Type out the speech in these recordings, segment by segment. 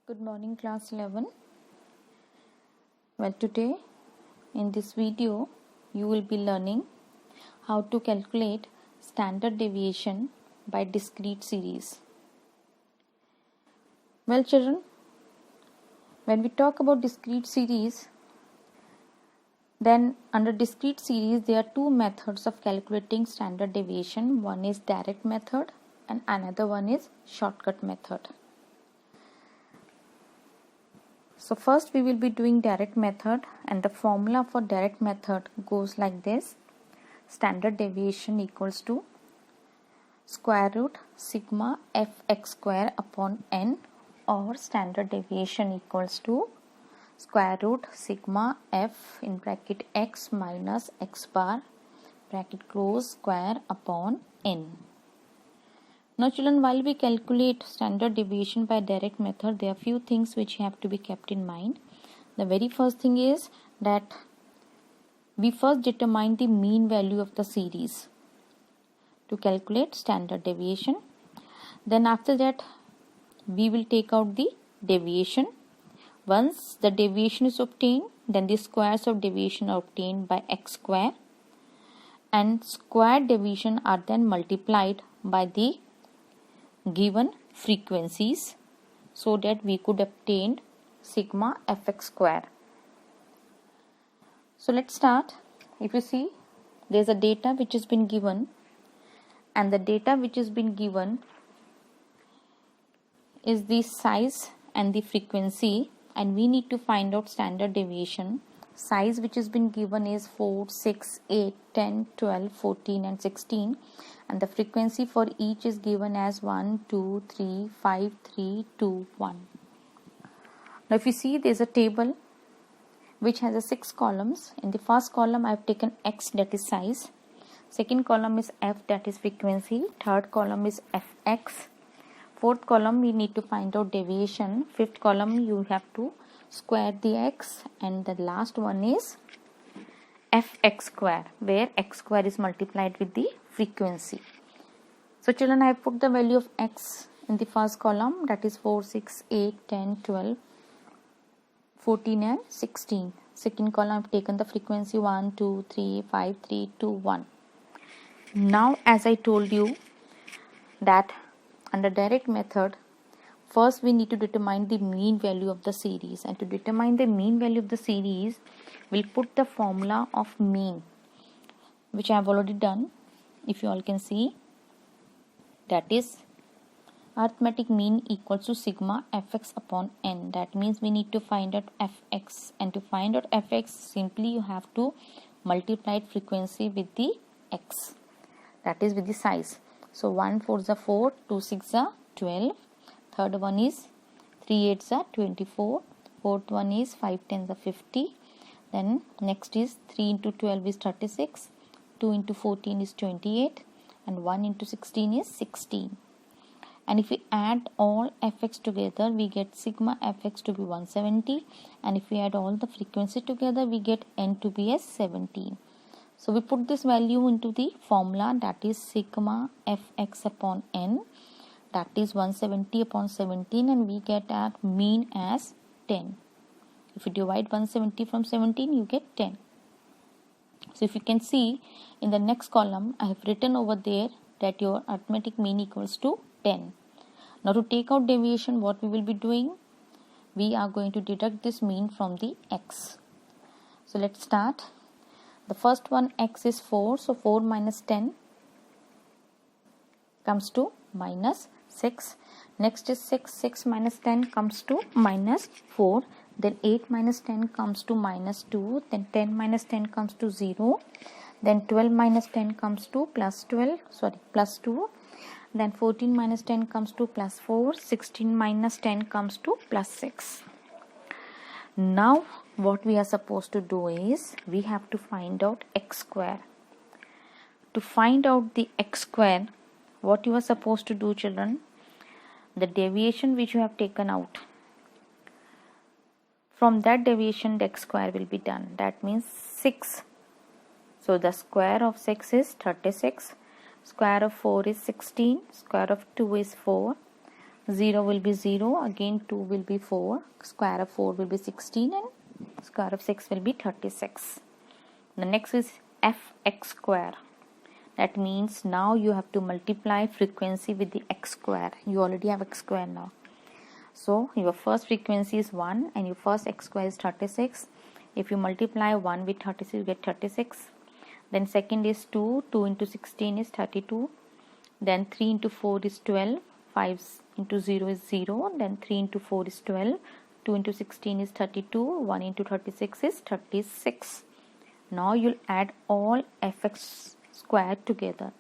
Good morning, class 11. Well, today in this video you will be learning how to calculate standard deviation by discrete series. Well, children, when we talk about discrete series, then under discrete series there are two methods of calculating standard deviation. One is direct method and another one is shortcut method. So first we will be doing direct method, and the formula for direct method goes like this. Standard deviation equals to square root sigma fx square upon n, or standard deviation equals to square root sigma f in bracket x minus x bar bracket close square upon n. Now children, while we calculate standard deviation by direct method, there are few things which have to be kept in mind. The very first thing is that we first determine the mean value of the series to calculate standard deviation. Then after that we will take out the deviation. Once the deviation is obtained, then the squares of deviation are obtained by x square, and squared deviation are then multiplied by the given frequencies so that we could obtain sigma fx square. So let's start. If you see, there is a data which has been given, and the data which has been given is the size and the frequency, and we need to find out standard deviation. Size which has been given is 4, 6, 8, 10, 12, 14 and 16, and the frequency for each is given as 1, 2, 3, 5, 3, 2, 1. Now if you see, there is a table which has 6 columns. In the first column I have taken x, that is size. Second column is f, that is frequency. Third column is fx. Fourth column we need to find out deviation. Fifth column you have to square the x, and the last one is fx square, where x square is multiplied with the frequency. So children, I have put the value of x in the first column, that is 4, 6, 8, 10, 12, 14 and 16. Second column I have taken the frequency 1, 2, 3, 5, 3, 2, 1. Now as I told you that under direct method, first we need to determine the mean value of the series, and to determine the mean value of the series we'll put the formula of mean, which I have already done. If you all can see, that is arithmetic mean equals to sigma fx upon n. That means we need to find out fx, and to find out fx, simply you have to multiply frequency with the x, that is with the size. So 1 4 is 4, 2 6 is 12, third one is 3 8 is 24, fourth one is 5 10 is 50, then next is 3 into 12 is 36, 2 into 14 is 28, and 1 into 16 is 16. And if we add all fx together, we get sigma fx to be 170, and if we add all the frequency together, we get n to be as 17. So we put this value into the formula, that is sigma fx upon n, that is 170 upon 17, and we get our mean as 10. If you divide 170 from 17, you get 10. So if you can see, in the next column I have written over there that your arithmetic mean equals to 10. Now to take out deviation, what we will be doing, we are going to deduct this mean from the x. So let's start. The first one, x is 4, so 4 minus 10 comes to minus 6. Next is 6, 6 minus 10 comes to minus 4. Then 8 minus 10 comes to minus 2. Then 10 minus 10 comes to 0. Then 12 minus 10 comes to plus 2. Then 14 minus 10 comes to plus 4. 16 minus 10 comes to plus 6. Now what we are supposed to do is, we have to find out x square. To find out the x square, what you are supposed to do, children, the deviation which you have taken out, from that deviation the x square will be done. That means 6. So the square of 6 is 36, square of 4 is 16, square of 2 is 4, 0 will be 0, again 2 will be 4, square of 4 will be 16 and square of 6 will be 36. The next is fx square. That means now you have to multiply frequency with the x square. You already have x square now. So your first frequency is 1 and your first x square is 36. If you multiply 1 with 36, you get 36. Then second is 2. 2 into 16 is 32. Then 3 into 4 is 12. 5 into 0 is 0. Then 3 into 4 is 12. 2 into 16 is 32. 1 into 36 is 36. Now you'll add all fx square together.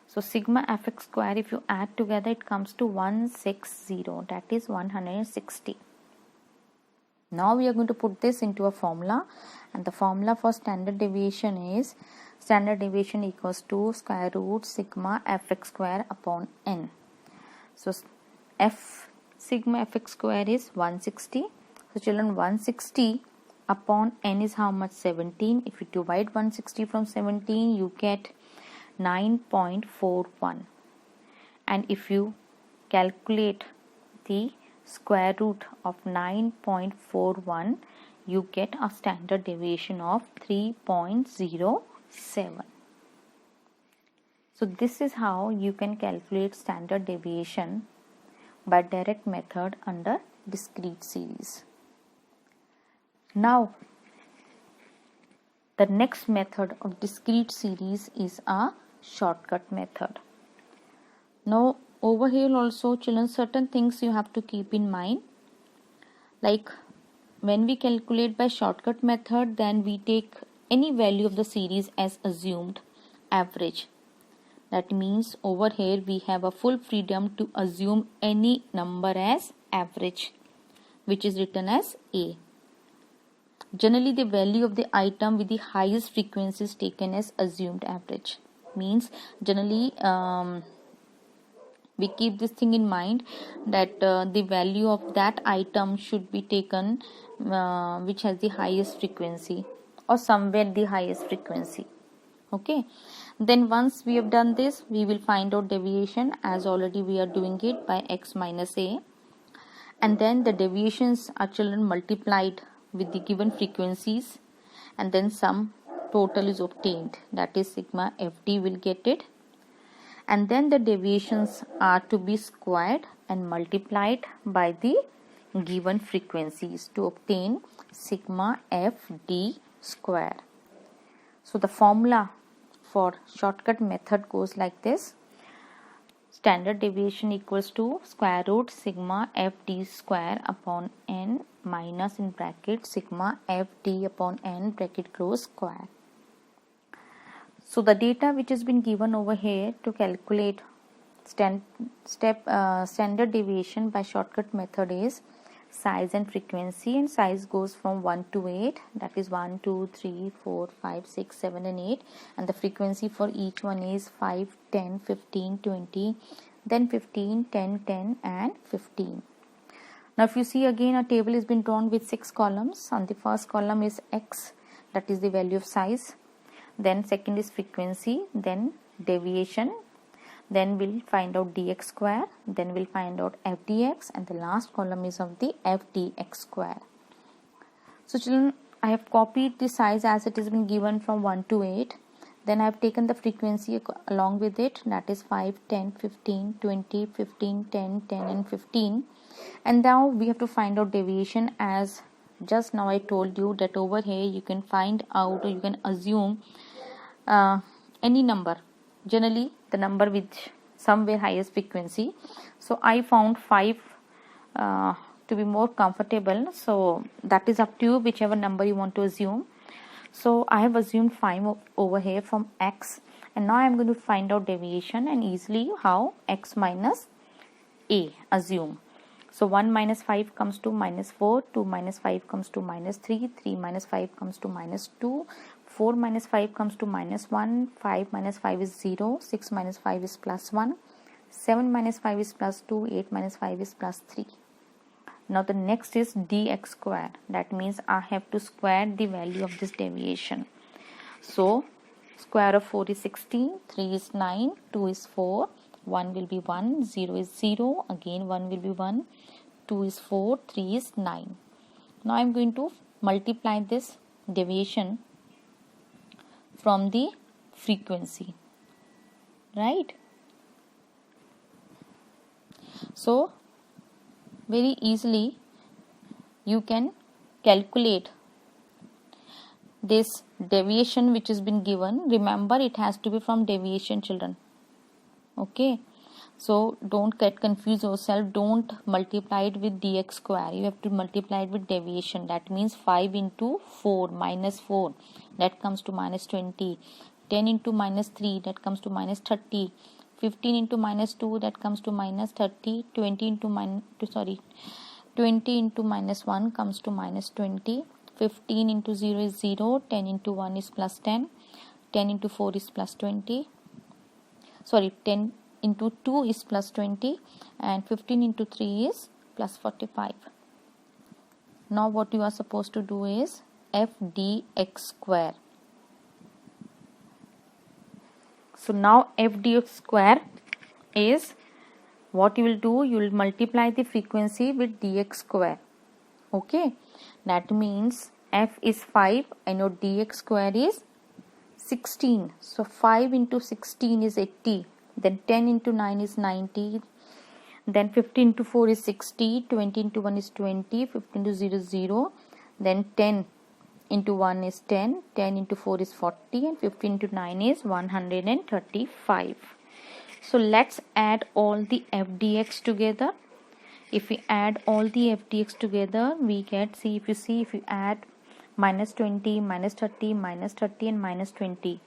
So sigma fx square, if you add together, it comes to 160. That is 160. Now we are going to put this into a formula, and the formula for standard deviation is standard deviation equals to square root sigma fx square upon n. So sigma fx square is 160. So children, 160 upon n is how much? 17. If you divide 160 from 17, you get 9.41. And if you calculate the square root of 9.41, you get a standard deviation of 3.07. So this is how you can calculate standard deviation by direct method under discrete series. Now, the next method of discrete series is a shortcut method. Now, over here also, children, certain things you have to keep in mind. Like when we calculate by shortcut method, then we take any value of the series as assumed average. That means over here we have a full freedom to assume any number as average, which is written as A. Generally, the value of the item with the highest frequency is taken as assumed average. Means generally we keep this thing in mind that the value of that item should be taken which has the highest frequency or somewhere the highest frequency. Okay. Then once we have done this, we will find out deviation, as already we are doing it by x minus a. And then the deviations are, children, multiplied with the given frequencies, and then sum total is obtained, that is sigma fd will get it. And then the deviations are to be squared and multiplied by the given frequencies to obtain sigma fd square. So the formula for shortcut method goes like this: standard deviation equals to square root sigma fd square upon n minus in bracket sigma fd upon n bracket close square. So the data which has been given over here to calculate standard deviation by shortcut method is size and frequency, and size goes from 1 to 8, that is 1, 2, 3, 4, 5, 6, 7 and 8, and the frequency for each one is 5, 10, 15, 20, then 15, 10, 10 and 15. Now if you see, again a table has been drawn with 6 columns. On the first column is x, that is the value of size, then second is frequency, then deviation, then we'll find out dx square, then we'll find out fdx, and the last column is of the fdx square. So children, I have copied the size as it has been given from 1 to 8. Then I have taken the frequency along with it, that is 5, 10, 15, 20, 15, 10, 10 and 15. And now we have to find out deviation, as just now I told you that over here you can find out, or you can assume any number, generally the number with somewhere highest frequency. So I found 5 to be more comfortable, so that is up to you, whichever number you want to assume. So I have assumed 5 over here from x, and now I am going to find out deviation, and easily how x minus a assume. So 1 minus 5 comes to minus 4, 2 minus 5 comes to minus 3, 3 minus 5 comes to minus 2, 4 minus 5 comes to minus 1, 5 minus 5 is 0, 6 minus 5 is plus 1, 7 minus 5 is plus 2, 8 minus 5 is plus 3. Now the next is dx square, that means I have to square the value of this deviation. So square of 4 is 16, 3 is 9, 2 is 4, 1 will be 1, 0 is 0, again 1 will be 1, 2 is 4, 3 is 9. Now I am going to multiply this deviation from the frequency, right? So very easily you can calculate this deviation which has been given. Remember, it has to be from deviation, children. Okay, so don't get confused yourself. Don't multiply it with dx square. You have to multiply it with deviation. That means 5 into 4 minus 4, that comes to minus 20. 10 into minus 3, that comes to minus 30. 15 into minus 2, that comes to minus 30. 20 into minus 1 comes to minus 20. 15 into 0 is 0. 10 into 1 is plus 10. 10 into 4 is plus 20. 10 into 2 is plus 20, and 15 into 3 is plus 45. Now what you are supposed to do is f dx square. So now f dx square is what you will do. You will multiply the frequency with dx square. Okay, that means f is 5 and your dx square is 16. So 5 into 16 is 80. Then 10 into 9 is 90. Then 15 into 4 is 60. 20 into 1 is 20. 15 into 0 is 0. Then 10 into 1 is 10. 10 into 4 is 40. And 15 into 9 is 135. So let's add all the fdx together. If we add all the fdx together, we get, if you add minus 20, minus 30, minus 30 and minus 20,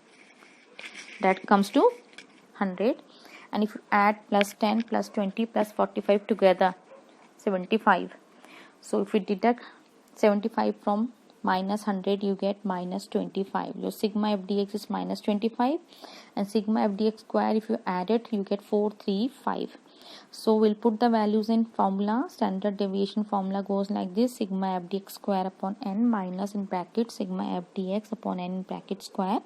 that comes to 100. And if you add plus 10, plus 20, plus 45 together, 75. So if we deduct 75 from minus 100, you get minus 25. Your sigma fdx is minus 25, and sigma fdx square, if you add it, you get 435. So we'll put the values in formula. Standard deviation formula goes like this: sigma fdx square upon n minus in bracket sigma fdx upon n in bracket square.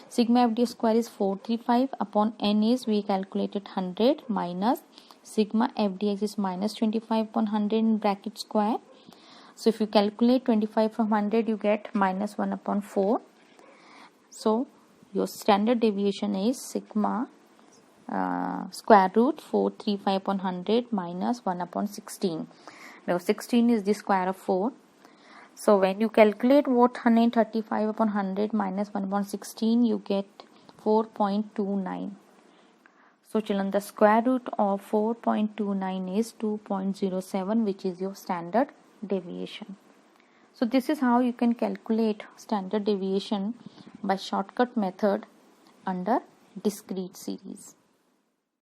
Sigma fdx square is 435 upon n is, we calculated 100, minus sigma fdx is minus 25 upon 100 in bracket square. So if you calculate 25 from 100, you get minus 1 upon 4. So your standard deviation is sigma square root 435 upon 100 minus 1 upon 16. Now 16 is the square of 4. So when you calculate what 135 upon 100 minus 1 upon 16, you get 4.29. So children, the square root of 4.29 is 2.07, which is your standard deviation. So this is how you can calculate standard deviation by shortcut method under discrete series.